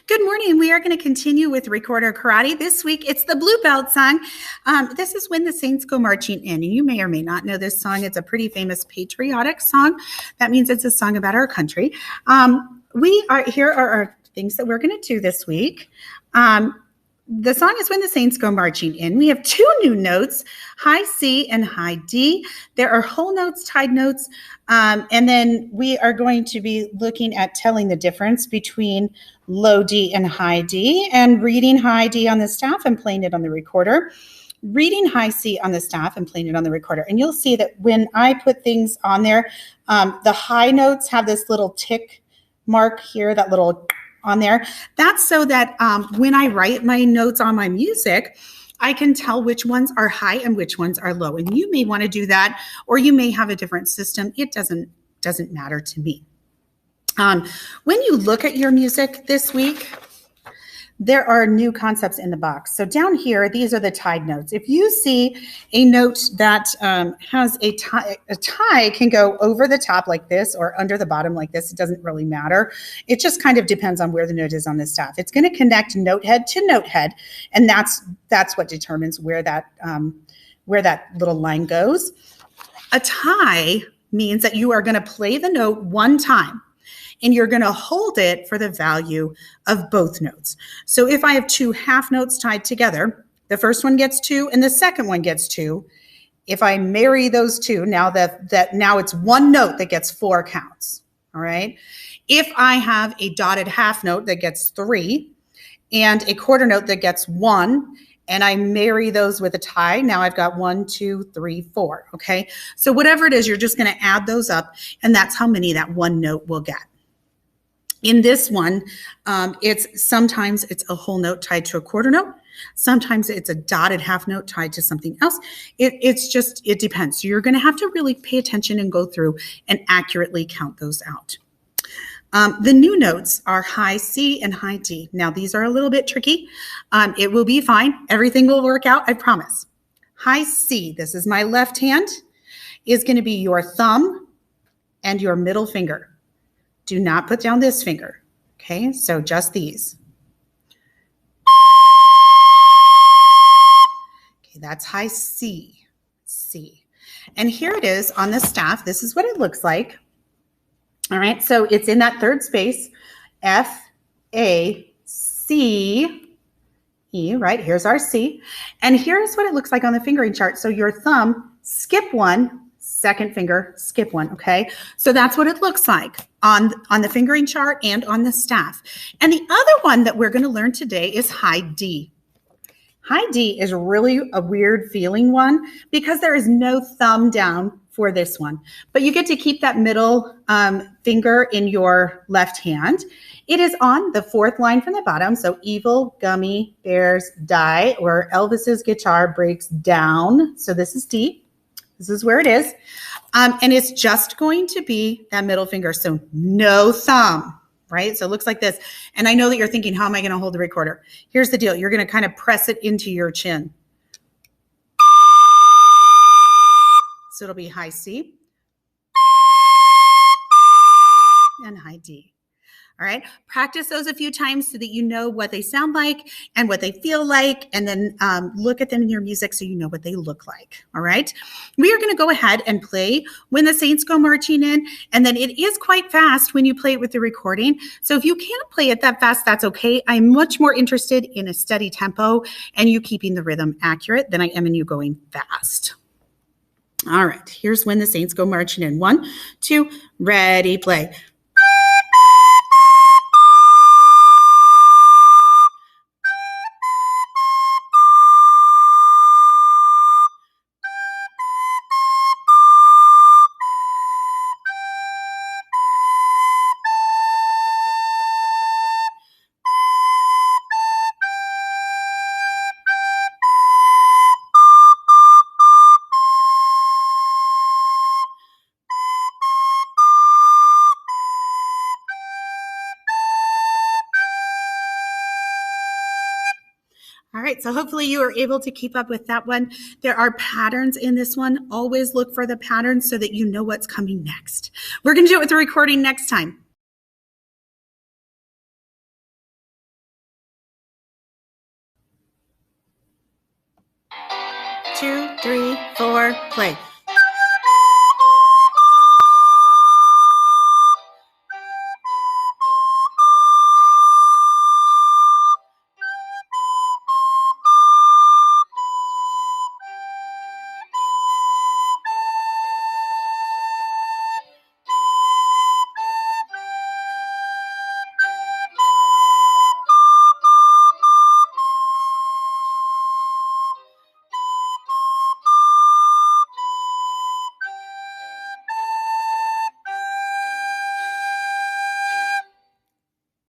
Good morning. We are going to continue with Recorder Karate. This week, it's the Blue Belt song. This is When the Saints Go Marching In. And you may or may not know this song. It's a pretty famous patriotic song. That means it's a song about our country. Here are our things that we're going to do this week. The song is When the Saints Go Marching In. We have two new notes, high C and high D. There are whole notes, tied notes, and then we are going to be looking at telling the difference between low D and high D, and reading high D on the staff and playing it on the recorder, reading high C on the staff and playing it on the recorder. And you'll see that when I put things on there, the high notes have this little tick mark here, that little on there. That's so that when I write my notes on my music, I can tell which ones are high and which ones are low. And you may want to do that, or you may have a different system. It doesn't matter to me. When you look at your music this week, there are new concepts in the box. So down here, these are the tied notes. If you see a note that has a tie can go over the top like this or under the bottom like this. It doesn't really matter. It just kind of depends on where the note is on the staff. It's going to connect note head to note head, and that's what determines where that little line goes. A tie means that you are going to play the note one time, and you're going to hold it for the value of both notes. So if I have two half notes tied together, the first one gets 2 and the second one gets 2. If I marry those two, now it's one note that gets 4 counts, all right? If I have a dotted half note that gets 3 and a quarter note that gets 1, and I marry those with a tie, now I've got 1, 2, 3, 4, okay? So whatever it is, you're just going to add those up, and that's how many that one note will get. In this one, sometimes it's a whole note tied to a quarter note. Sometimes it's a dotted half note tied to something else. It depends. So you're going to have to really pay attention and go through and accurately count those out. The new notes are high C and high D. Now, these are a little bit tricky. It will be fine. Everything will work out, I promise. High C, this is my left hand, is going to be your thumb and your middle finger. Do not put down this finger, okay? So just these. Okay, that's high C, C. And here it is on the staff. This is what it looks like. All right, so it's in that third space, F, A, C, E, right? Here's our C. And here's what it looks like on the fingering chart. So your thumb, skip 1, second finger, skip 1, okay? So that's what it looks like on the fingering chart and on the staff. And the other one that we're going to learn today is high D. High D is really a weird feeling one because there is no thumb down for this one, but you get to keep that middle finger in your left hand. It is on the 4th line from the bottom. So evil, gummy, bears, die, or Elvis's guitar breaks down. So this is D. This is where it is. And it's just going to be that middle finger. So no thumb, right? So it looks like this. And I know that you're thinking, how am I going to hold the recorder? Here's the deal. You're going to kind of press it into your chin. So it'll be high C and high D. All right, practice those a few times so that you know what they sound like and what they feel like, and then look at them in your music so you know what they look like. All right, we are going to go ahead and play When the Saints Go Marching In, and then it is quite fast when you play it with the recording. So if you can't play it that fast, that's okay. I'm much more interested in a steady tempo and you keeping the rhythm accurate than I am in you going fast. All right, here's When the Saints Go Marching In. 1, 2, ready, play. All right, so hopefully you are able to keep up with that one. There are patterns in this one. Always look for the patterns so that you know what's coming next. We're going to do it with the recording next time. 3, 4, play.